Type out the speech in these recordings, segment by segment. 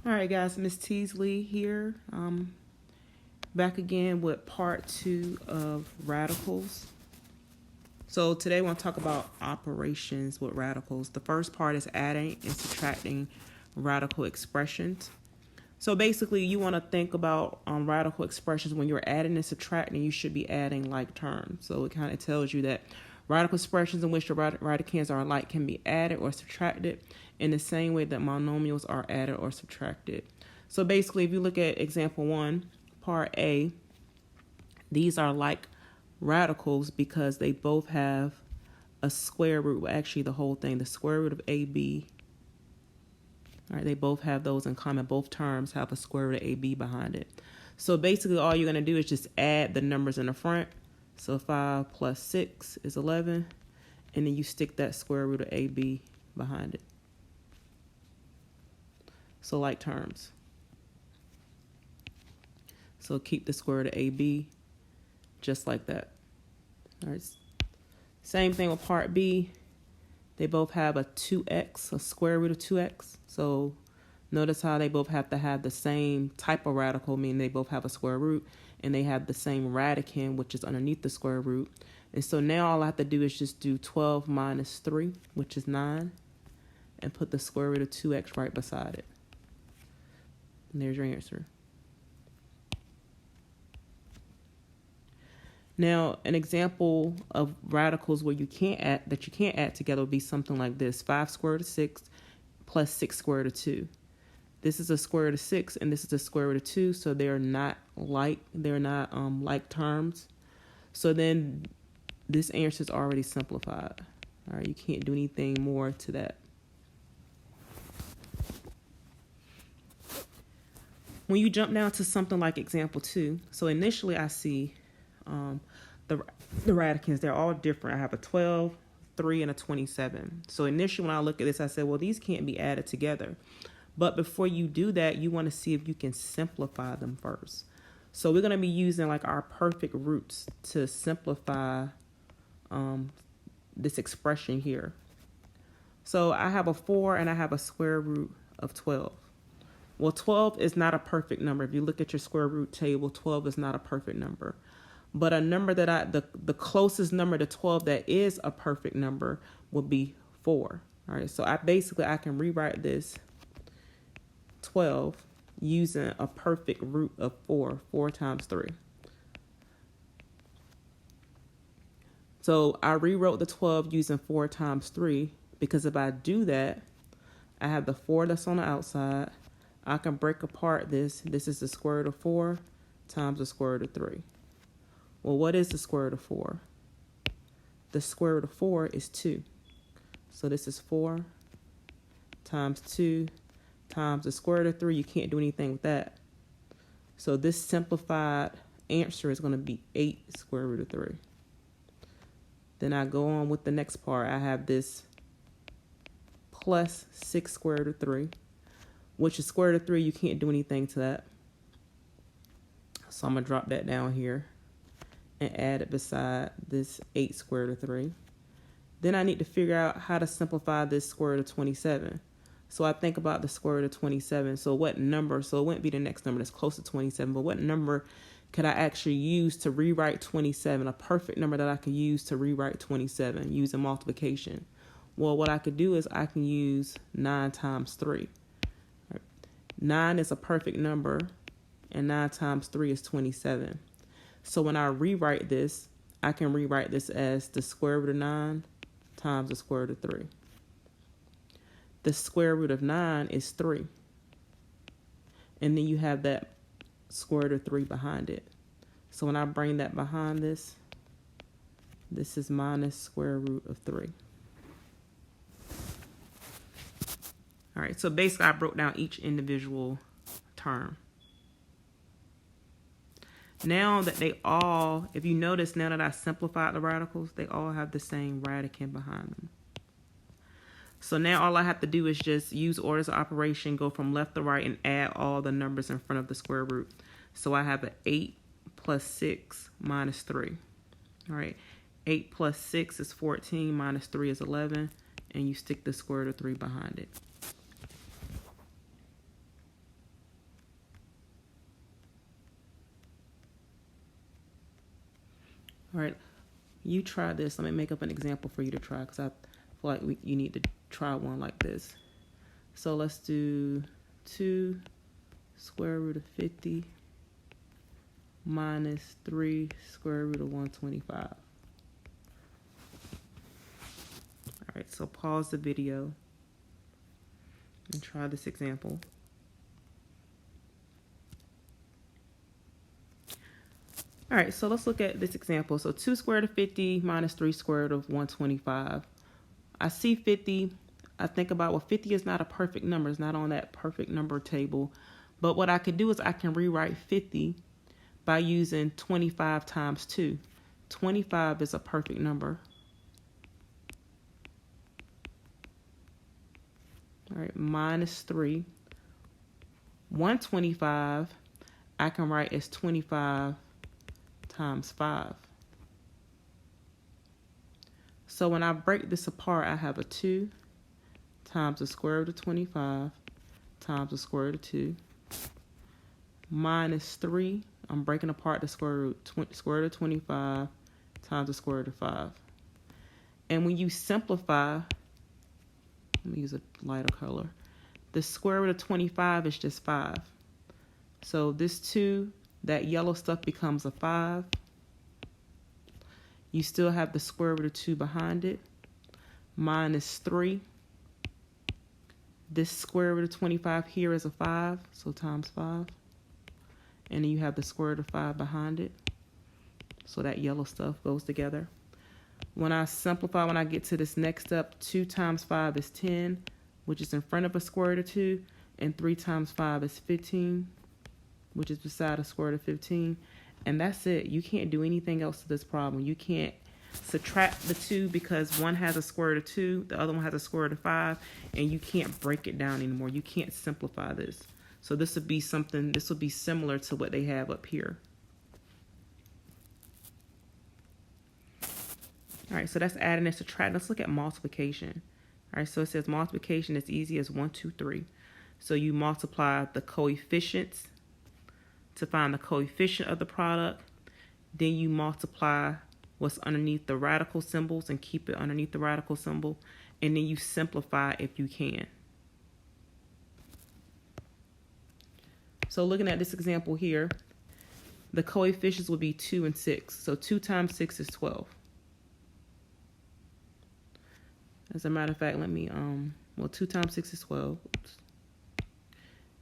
All right, guys, Miss Teasley here. Back again with part 2 of radicals. So today I want to talk about operations with radicals. The first part is adding and subtracting radical expressions. So basically you want to think about radical expressions. When you're adding and subtracting, you should be adding like terms. So it kind of tells you that radical expressions in which the radicands are alike can be added or subtracted in the same way that monomials are added or subtracted. So basically, if you look at example 1, part A, these are like radicals because they both have a square root. Well, actually, the whole thing, the square root of AB. All right, they both have those in common. Both terms have a square root of AB behind it. So basically, all you're going to do is just add the numbers in the front. So 5 plus 6 is 11. And then you stick that square root of AB behind it. So like terms. So keep the square root of AB just like that. All right. Same thing with part B. They both have a 2x, a square root of 2x. So notice how they both have to have the same type of radical, meaning they both have a square root, and they have the same radicand, which is underneath the square root. And so now all I have to do is just do 12 minus 3, which is 9, and put the square root of 2x right beside it. And there's your answer. Now, an example of radicals where you can't add together would be something like this: 5 square root of 6 plus 6 square root of 2. This is a square root of 6 and this is a square root of 2, so they're not like terms. So then this answer is already simplified. All right, you can't do anything more to that. When you jump down to something like example 2, so initially I see the radicands, they're all different. I have a 12, 3, and a 27. So initially when I look at this, I said, well, these can't be added together. But before you do that, you want to see if you can simplify them first. So we're going to be using like our perfect roots to simplify this expression here. So I have a 4 and I have a square root of 12. Well, 12 is not a perfect number. If you look at your square root table, 12 is not a perfect number. But a number that the closest number to 12 that is a perfect number would be 4. All right, so I can rewrite this 12 using a perfect root of 4 times 3. So I rewrote the 12 using 4 times 3 because if I do that, I have the 4 that's on the outside. I can break apart this. This is the square root of 4 times the square root of 3. Well, what is the square root of 4? The square root of 4 is 2. So this is 4 times 2 times the square root of 3. You can't do anything with that. So this simplified answer is going to be 8 square root of 3. Then I go on with the next part. I have this plus 6 square root of 3. Which is square root of 3, you can't do anything to that. So I'm going to drop that down here and add it beside this 8 square root of 3. Then I need to figure out how to simplify this square root of 27. So I think about the square root of 27. So what number, so it wouldn't be the next number that's close to 27, but what number could I actually use to rewrite 27, a perfect number that I could use to rewrite 27 using multiplication? Well, what I could do is I can use 9 times 3. 9 is a perfect number, and 9 times 3 is 27. So when I rewrite this, I can rewrite this as the square root of 9 times the square root of 3. The square root of 9 is 3. And then you have that square root of 3 behind it. So when I bring that behind this, this is minus square root of 3. All right, so basically I broke down each individual term. Now that they all, if you notice, now that I simplified the radicals, they all have the same radicand behind them. So now all I have to do is just use orders of operation, go from left to right, and add all the numbers in front of the square root. So I have an 8 plus 6 minus 3. All right, 8 plus 6 is 14, minus 3 is 11, and you stick the square root of 3 behind it. All right, you try this. Let me make up an example for you to try because I feel like you need to try one like this. So let's do 2 square root of 50 minus 3 square root of 125. All right, so pause the video and try this example. All right, so let's look at this example. So 2 square root of 50 minus 3 square root of 125. I see 50. I think about, well, 50 is not a perfect number. It's not on that perfect number table. But what I can do is I can rewrite 50 by using 25 times 2. 25 is a perfect number. All right, minus 3. 125, I can write as 25 times 5. So when I break this apart, I have a 2 times the square root of 25 times the square root of 2 minus 3. I'm breaking apart the square root of 25 times the square root of 5. And when you simplify, let me use a lighter color. The square root of 25 is just 5. So this 2, that yellow stuff becomes a 5. You still have the square root of 2 behind it. Minus 3. This square root of 25 here is a 5, so times 5. And then you have the square root of 5 behind it. So that yellow stuff goes together. When I simplify, when I get to this next step, 2 times 5 is 10, which is in front of a square root of 2. And 3 times 5 is 15, which is beside a square root of 15. And that's it. You can't do anything else to this problem. You can't subtract the 2 because one has a square root of 2, the other one has a square root of 5, and you can't break it down anymore. You can't simplify this. So this would be something, this would be similar to what they have up here. All right, so that's adding and subtracting. Let's look at multiplication. All right, so it says multiplication is easy as 1, 2, 3. So you multiply the coefficients to find the coefficient of the product. Then you multiply what's underneath the radical symbols and keep it underneath the radical symbol. And then you simplify if you can. So looking at this example here, the coefficients would be 2 and 6. So 2 times 6 is 12. As a matter of fact, let me, 2 times 6 is 12. Oops.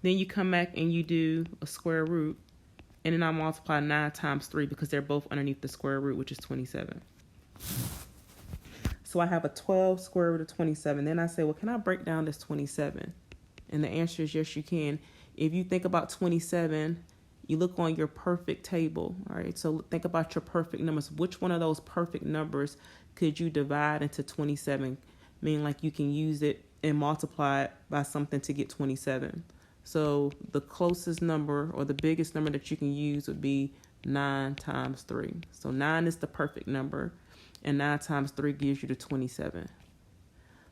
Then you come back and you do a square root. And then I multiply 9 times 3 because they're both underneath the square root, which is 27. So I have a 12 square root of 27. Then I say, well, can I break down this 27? And the answer is yes, you can. If you think about 27, you look on your perfect table. All right, so think about your perfect numbers. Which one of those perfect numbers could you divide into 27? Meaning like you can use it and multiply it by something to get 27. So the closest number or the biggest number that you can use would be 9 times 3. So 9 is the perfect number, and 9 times 3 gives you the 27.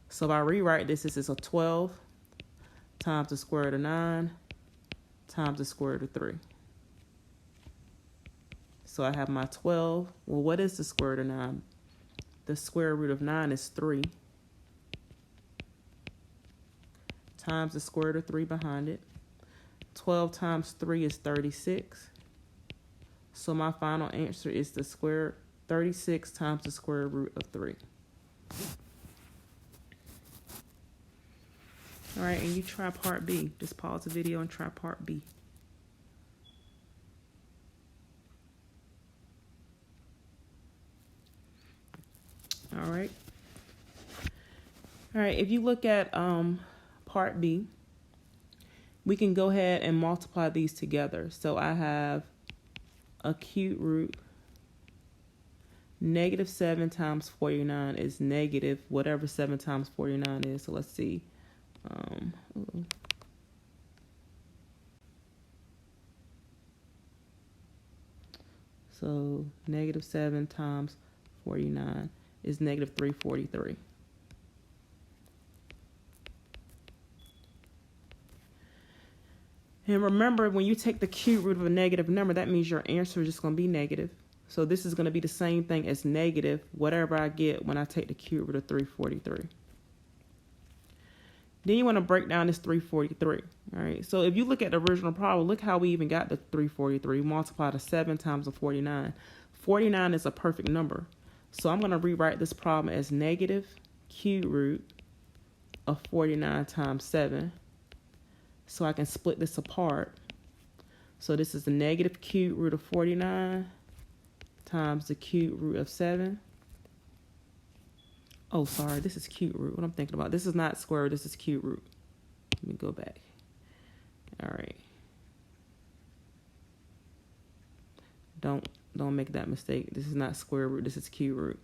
So if I rewrite this, this is a 12 times the square root of 9 times the square root of 3. So I have my 12. Well, what is the square root of 9? The square root of 9 is 3 times the square root of 3 behind it. 12 times 3 is 36. So my final answer is the 36 times the square root of 3. All right, and you try part B. Just pause the video and try part B. All right. All right, if you look at part B, we can go ahead and multiply these together. So I have a cube root. Negative 7 times 49 is negative whatever 7 times 49 is. So let's see. So negative 7 times 49 is negative 343. And remember, when you take the cube root of a negative number, that means your answer is just going to be negative. So this is going to be the same thing as negative whatever I get when I take the cube root of 343. Then you want to break down this 343. All right. So if you look at the original problem, look how we even got the 343. Multiply the 7 times the 49. 49 is a perfect number. So I'm going to rewrite this problem as negative cube root of 49 times 7. So I can split this apart. So this is the negative cube root of 49 times the cube root of 7. Oh, sorry, this is cube root. What I'm thinking about. This is not square root, this is cube root. Let me go back. All right. Don't make that mistake. This is not square root, this is cube root.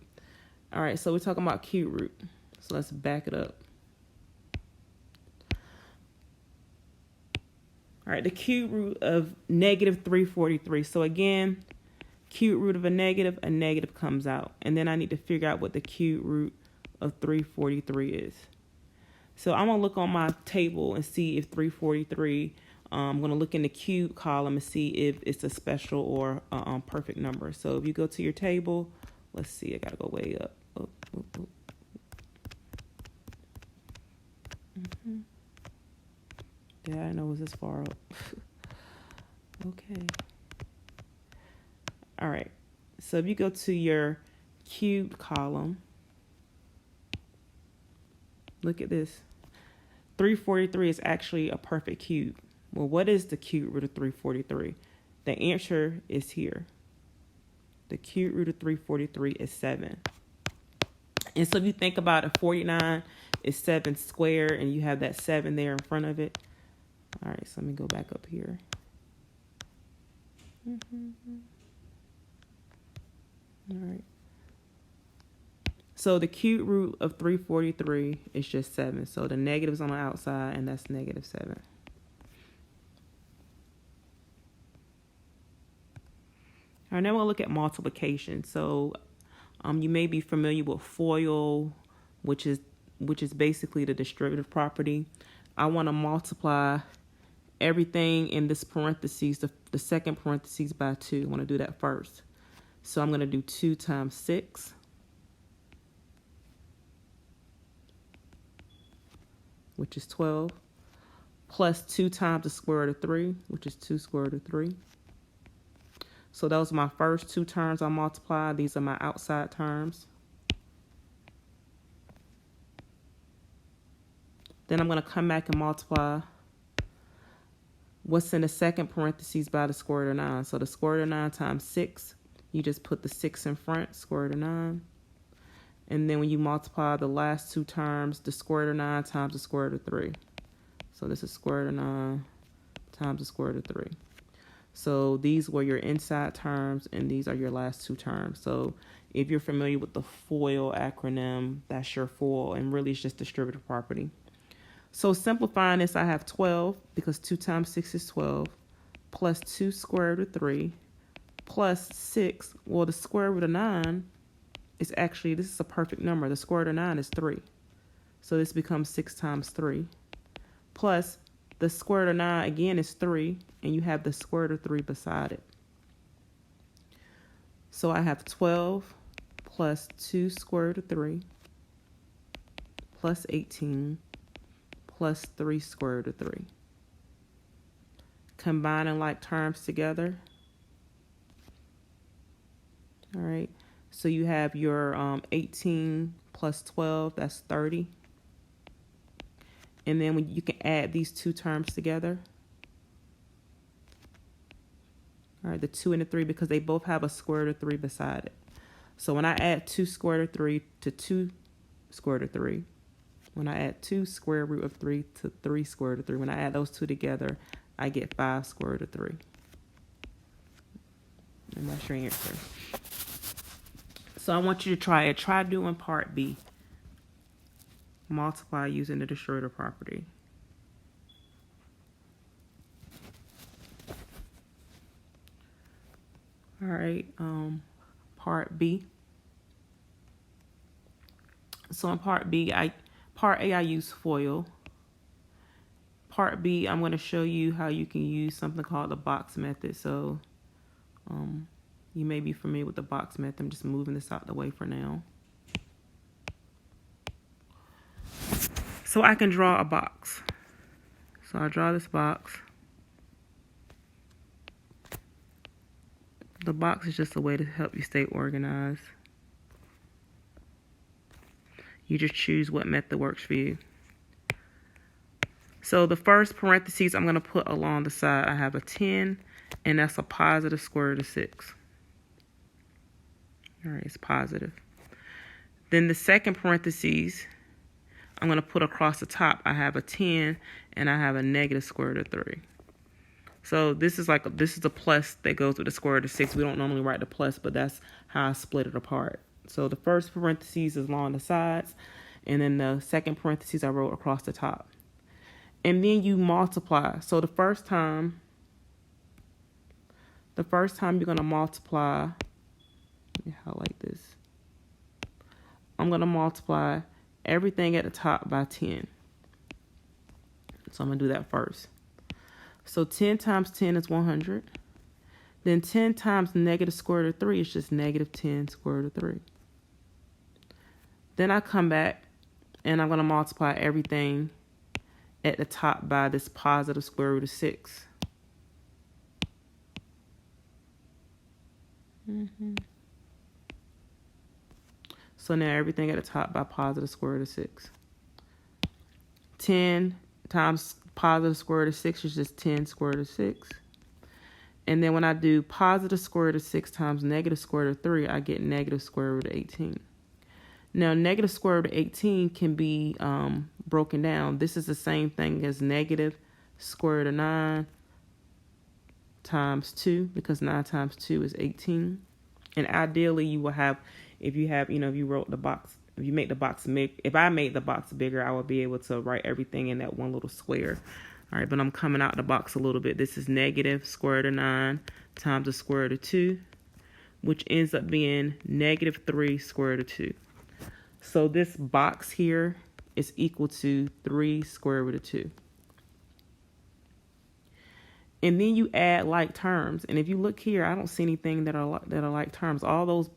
All right, so we're talking about cube root. So let's back it up. All right, the cube root of negative 343. So again, cube root of a negative comes out. And then I need to figure out what the cube root of 343 is. So I'm going to look on my table and see if 343, I'm going to look in the cube column and see if it's a special or a perfect number. So if you go to your table, let's see, I got to go way up. Yeah, I know it was this far up. Okay. All right. So if you go to your cubed column, look at this. 343 is actually a perfect cube. Well, what is the cube root of 343? The answer is here. The cube root of 343 is 7. And so if you think about it, 49 is 7 squared, and you have that 7 there in front of it. All right, so let me go back up here. All right. So the cube root of 343 is just 7. So the negative's on the outside, and that's negative 7. All right, now we'll look at multiplication. So you may be familiar with FOIL, which is basically the distributive property. I want to multiply everything in this parentheses, the second parentheses, by 2. I want to do that first. So I'm going to do 2 times 6, which is 12, plus 2 times the square root of 3, which is 2 square root of 3. So those are my first 2 terms I multiply. These are my outside terms. Then I'm going to come back and multiply what's in the second parentheses by the square root of 9. So the square root of 9 times 6, you just put the 6 in front, square root of 9. And then when you multiply the last 2 terms, the square root of 9 times the square root of 3. So this is square root of 9 times the square root of 3. So these were your inside terms, and these are your last 2 terms. So if you're familiar with the FOIL acronym, that's your FOIL, and really it's just distributive property. So simplifying this, I have 12, because 2 times 6 is 12, plus 2 square root of 3, plus 6. Well, the square root of 9 is actually, this is a perfect number. The square root of 9 is 3. So this becomes 6 times 3. Plus the square root of 9, again, is 3, and you have the square root of 3 beside it. So I have 12 plus 2 square root of 3 plus 18 plus 3 square root of 3. Combining like terms together. All right. So you have your 18 plus 12, that's 30. And then when you can add these 2 terms together. All right, the 2 and the 3, because they both have a square root of 3 beside it. So when I add 2 square root of 3 to 2 square root of 3, when I add 2 square root of 3 to 3 square root of 3, when I add those 2 together, I get 5 square root of 3. And that's your answer. So I want you to try it. Try doing part B. Multiply using the distributive property. All right, part B. So in part B, part A, I use FOIL. Part B, I'm going to show you how you can use something called the box method. So You may be familiar with the box method. I'm just moving this out the way for now. So I can draw a box. So I draw this box. The box is just a way to help you stay organized. You just choose what method works for you. So the first parentheses I'm going to put along the side, I have a 10, and that's a positive square root of 6. All right, it's positive. Then the second parentheses, I'm going to put across the top, I have a 10, and I have a negative square root of 3. So this is a plus that goes with the square root of 6. We don't normally write the plus, but that's how I split it apart. So the first parentheses is along the sides, and then the second parentheses I wrote across the top. And then you multiply. So the first time you're going to multiply, let me highlight this. I'm going to multiply everything at the top by 10. So I'm going to do that first. So 10 times 10 is 100. Then 10 times negative square root of 3 is just negative 10 square root of 3. Then I come back and I'm going to multiply everything at the top by this positive square root of 6. So now everything at the top by positive square root of 6. 10 times positive square root of 6 is just 10 square root of 6. And then when I do positive square root of 6 times negative square root of 3, I get negative square root of 18. Now, negative square root of 18 can be broken down. This is the same thing as negative square root of 9 times 2, because 9 times 2 is 18. And ideally, you will have, if you wrote the box, if you make the box big, if I made the box bigger, I would be able to write everything in that one little square. All right, but I'm coming out the box a little bit. This is negative square root of 9 times the square root of 2, which ends up being negative 3 square root of 2. So this box here is equal to 3 square root of 2. And then you add like terms. And if you look here, I don't see anything that are like terms. All those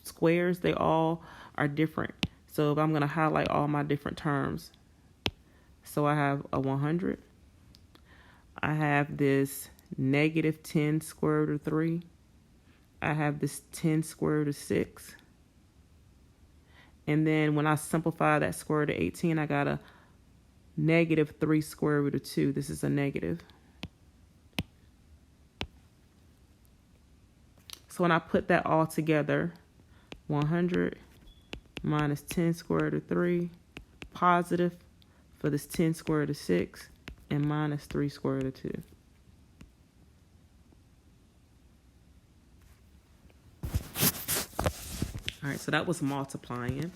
squares, they all are different. So if I'm going to highlight all my different terms. So I have a 100. I have this negative 10 square root of 3. I have this 10 square root of 6. And then when I simplify that square root of 18, I got a negative 3 square root of 2. This is a negative. So when I put that all together, 100 minus 10 square root of 3, positive for this 10 square root of 6, and minus 3 square root of 2. All right, so that was multiplying.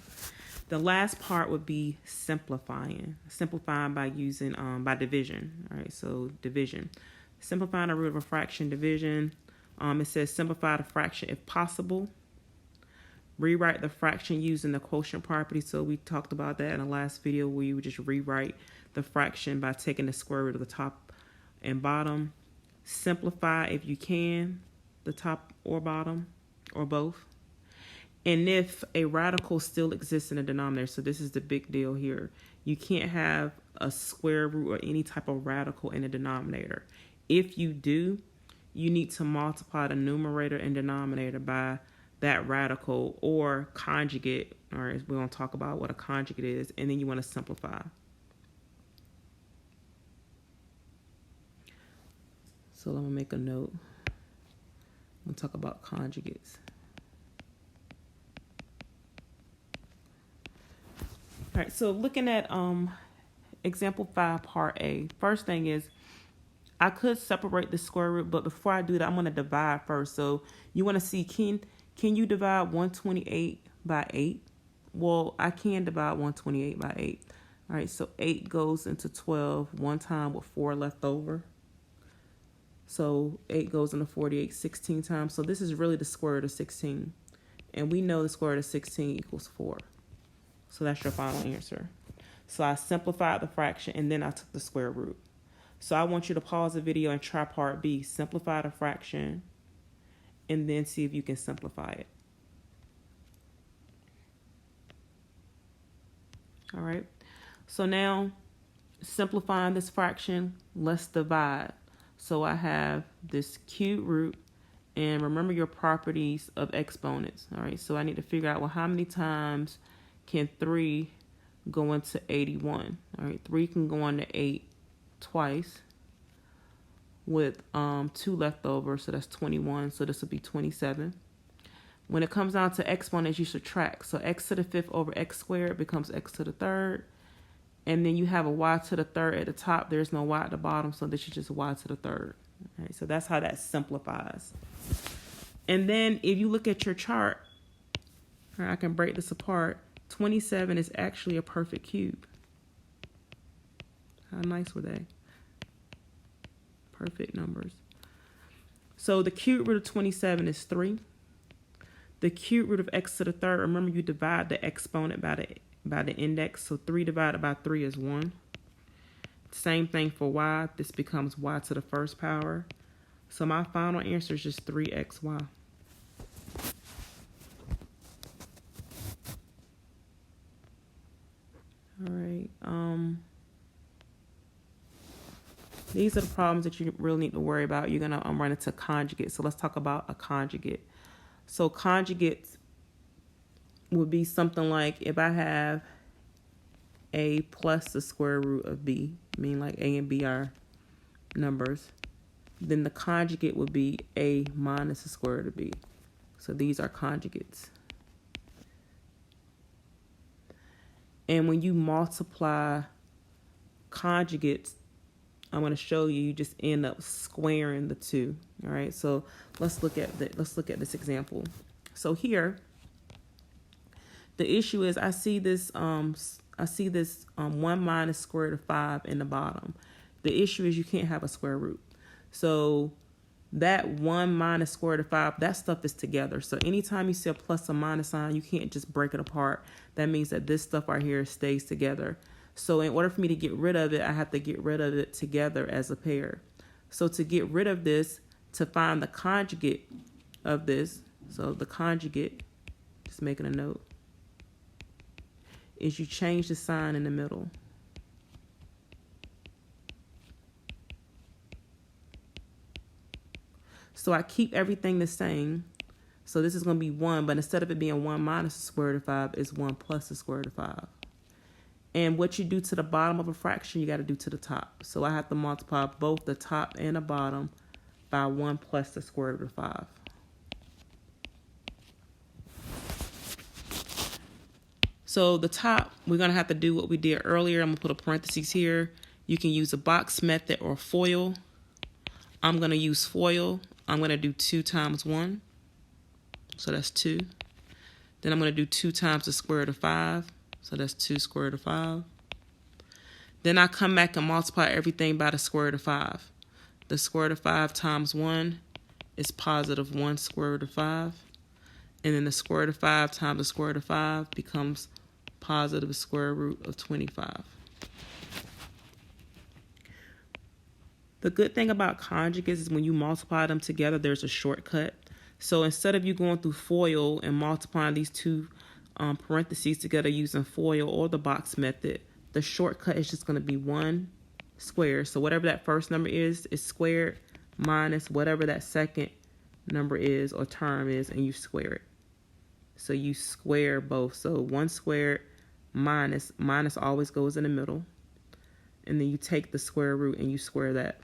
The last part would be simplifying. Simplifying by using, by division. All right, so division. Simplifying a root of a fraction, division. It says simplify the fraction if possible. Rewrite the fraction using the quotient property. So we talked about that in the last video, where you would just rewrite the fraction by taking the square root of the top and bottom. Simplify, if you can, the top or bottom or both. And if a radical still exists in the denominator, so this is the big deal here. You can't have a square root or any type of radical in the denominator. If you do, you need to multiply the numerator and denominator by that radical or conjugate. All right, we're going to talk about what a conjugate is, and then you want to simplify. So let me make a note. We'll talk about conjugates. All right, so looking at example 5, part A. First thing is, I could separate the square root, but before I do that, I'm going to divide first. So you want to see, can you divide 128 by 8? Well, I can divide 128 by 8. All right, so 8 goes into 12 one time with 4 left over. So 8 goes into 48 16 times. So this is really the square root of 16. And we know the square root of 16 equals 4. So that's your final answer. So I simplified the fraction, and then I took the square root. So I want you to pause the video and try part B. Simplify the fraction and then see if you can simplify it. All right. So now, simplifying this fraction, let's divide. So I have this cube root, and remember your properties of exponents. All right. So I need to figure out, well, how many times can 3 go into 81? All right. 3 can go into 8 twice with 2 left over. So that's 21. So this will be 27. When it comes down to exponents, you subtract. So x to the 5th over x squared becomes x to the 3rd. And then you have a y to the 3rd at the top. There's no y at the bottom, so this is just y to the 3rd. All right, so that's how that simplifies. And then if you look at your chart, I can break this apart. 27 is actually a perfect cube. How nice were they? Perfect numbers. So the cube root of 27 is 3. The cube root of x to the 3rd, remember you divide the exponent by the index. So 3 divided by 3 is 1. Same thing for y. This becomes y to the 1st power. So my final answer is just 3xy. All right. These are the problems that you really need to worry about. You're going to run into conjugates. So let's talk about a conjugate. So conjugates would be something like if I have a plus the square root of b, meaning like a and b are numbers, then the conjugate would be a minus the square root of b. So these are conjugates. And when you multiply conjugates, I'm going to show you, you just end up squaring the two. All right. So let's look at this example. So here, the issue is I see this 1 minus square root of 5 in the bottom. The issue is you can't have a square root. So that 1 minus square root of 5, that stuff is together. So anytime you see a plus or minus sign, you can't just break it apart. That means that this stuff right here stays together. So in order for me to get rid of it, I have to get rid of it together as a pair. So to get rid of this, to find the conjugate of this, so the conjugate, just making a note, is you change the sign in the middle. So I keep everything the same. So this is going to be 1, but instead of it being 1 minus the square root of 5, it's 1 plus the square root of 5. And what you do to the bottom of a fraction, you got to do to the top. So I have to multiply both the top and the bottom by 1 plus the square root of 5. So the top, we're going to have to do what we did earlier. I'm going to put a parentheses here. You can use a box method or FOIL. I'm going to use FOIL. I'm going to do 2 times 1. So that's 2. Then I'm going to do 2 times the square root of 5. So that's 2 square root of 5. Then I come back and multiply everything by the square root of 5. The square root of 5 times 1 is positive 1 square root of 5. And then the square root of 5 times the square root of 5 becomes positive square root of 25. The good thing about conjugates is when you multiply them together, there's a shortcut. So instead of you going through FOIL and multiplying these two parentheses together using FOIL or the box method, the shortcut is just going to be 1 squared. So whatever that first number is squared minus whatever that second number is or term is, and you square it. So you square both. So 1 squared minus always goes in the middle. And then you take the square root and you square that.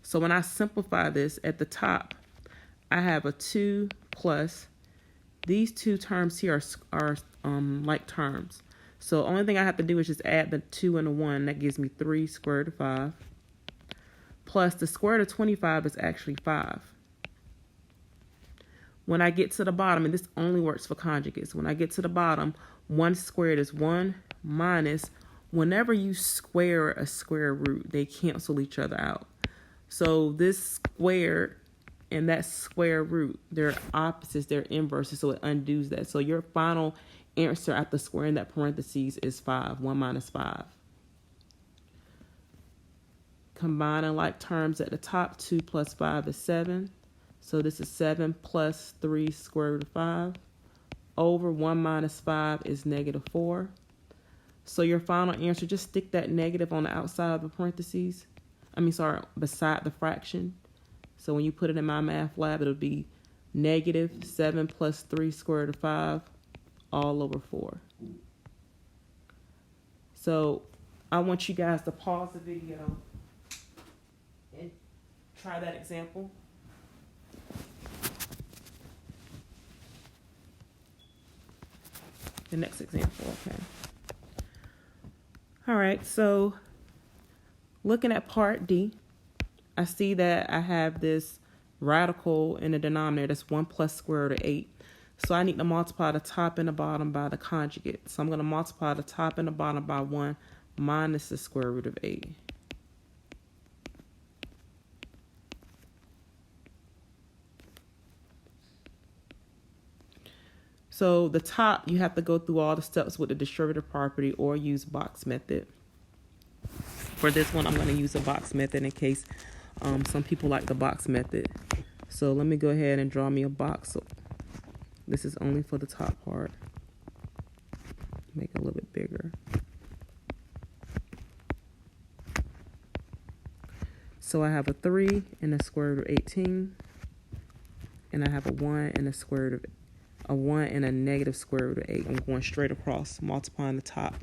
So when I simplify this, at the top, I have a 2 plus. These two terms here are like terms. So the only thing I have to do is just add the 2 and the 1. That gives me 3 square root of 5. Plus the square root of 25 is actually 5. When I get to the bottom, and this only works for conjugates, when I get to the bottom, 1 squared is 1 minus, whenever you square a square root, they cancel each other out. So this squared and that square root, they're opposites, they're inverses, so it undoes that. So your final answer after squaring that parentheses is 5, 1 minus 5. Combining like terms at the top, 2 plus 5 is 7. So this is 7 plus 3 square root of 5 over 1 minus 5 is negative 4. So your final answer, just stick that negative on the outside of the parentheses. Beside the fraction. So when you put it in my math lab, it'll be negative 7 plus 3 square root of 5 all over 4. So I want you guys to pause the video and try that example. The next example, okay. All right, so looking at part D, I see that I have this radical in the denominator. That's 1 plus square root of 8. So I need to multiply the top and the bottom by the conjugate. So I'm going to multiply the top and the bottom by 1 minus the square root of 8. So the top, you have to go through all the steps with the distributive property or use box method. For this one, I'm going to use a box method in case some people like the box method. So let me go ahead and draw me a box. So this is only for the top part. Make it a little bit bigger. So I have a 3 and the square root of 18. And I have a 1 and a square root of a 1 and a negative square root of 8. I'm going straight across, multiplying the top.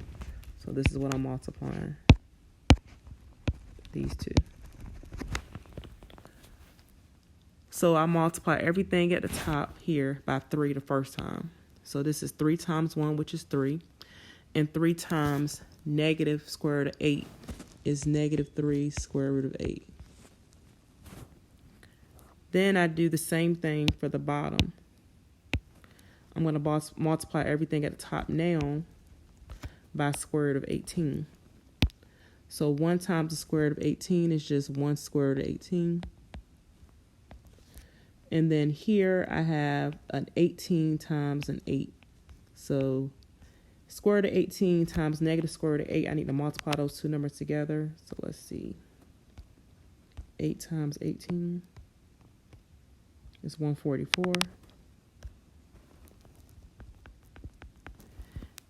So this is what I'm multiplying. These two. So I multiply everything at the top here by 3 the first time. So this is 3 times 1, which is 3. And 3 times negative square root of 8 is negative 3 square root of 8. Then I do the same thing for the bottom. I'm going to multiply everything at the top now by square root of 18. So 1 times the square root of 18 is just 1 square root of 18. And then here I have an 18 times an 8. So square root of 18 times negative square root of 8, I need to multiply those two numbers together. So let's see. 8 times 18 is 144.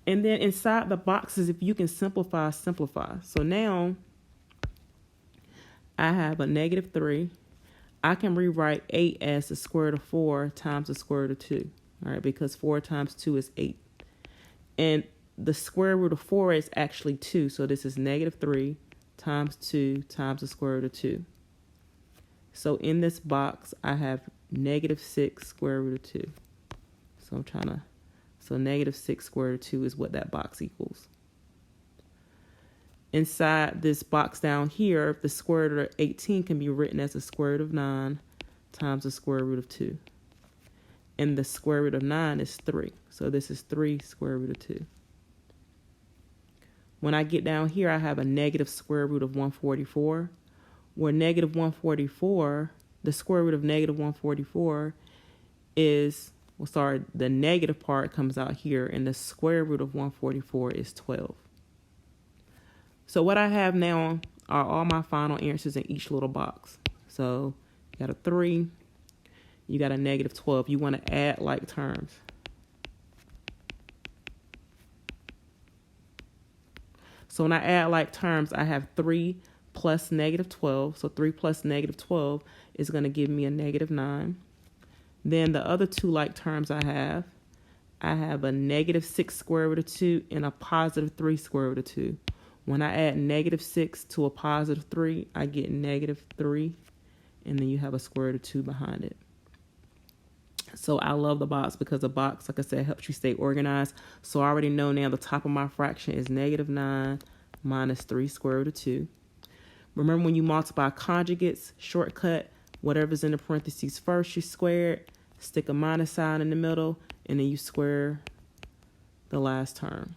And then inside the boxes, if you can simplify, simplify. So now I have a negative 3. I can rewrite 8 as the square root of 4 times the square root of 2. All right, because 4 times 2 is 8. And the square root of 4 is actually 2. So this is negative 3 times 2 times the square root of 2. So in this box, I have negative 6 square root of 2. So negative 6 square root of 2 is what that box equals. Inside this box down here, the square root of 18 can be written as the square root of 9 times the square root of 2. And the square root of 9 is 3. So this is 3 square root of 2. When I get down here, I have a negative square root of 144. Where negative 144, the square root of negative 144 is... the negative part comes out here, and the square root of 144 is 12. So what I have now are all my final answers in each little box. So you got a 3, you got a negative 12. You want to add like terms. So when I add like terms, I have 3 plus negative 12. So 3 plus negative 12 is going to give me a negative 9. Then the other two like terms I have a negative 6 square root of 2 and a positive 3 square root of 2. When I add negative 6 to a positive 3, I get negative 3. And then you have a square root of 2 behind it. So I love the box because the box, like I said, helps you stay organized. So I already know now the top of my fraction is negative 9 minus 3 square root of 2. Remember when you multiply conjugates, shortcut, whatever's in the parentheses first, you square it, stick a minus sign in the middle, and then you square the last term.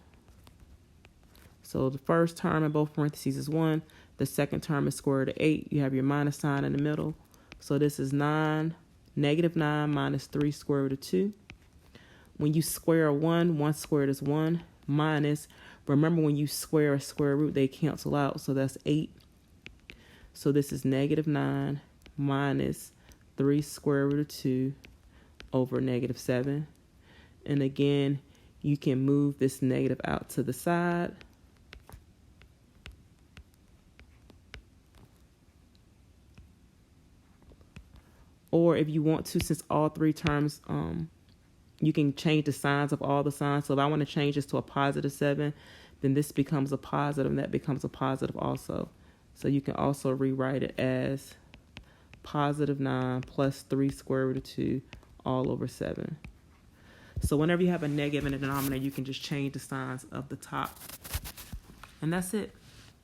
So the first term in both parentheses is 1. The second term is square root of 8. You have your minus sign in the middle. So this is negative 9 minus 3 square root of 2. When you square 1 squared is 1, minus, remember when you square a square root, they cancel out. So that's 8. So this is negative 9 minus 3 square root of 2 over negative 7. And again, you can move this negative out to the side. Or if you want to, since all three terms, you can change the signs of all the signs. So if I want to change this to a positive 7, then this becomes a positive and that becomes a positive also. So you can also rewrite it as positive 9 plus 3 square root of 2 all over 7. So whenever you have a negative in the denominator, you can just change the signs of the top. And that's it.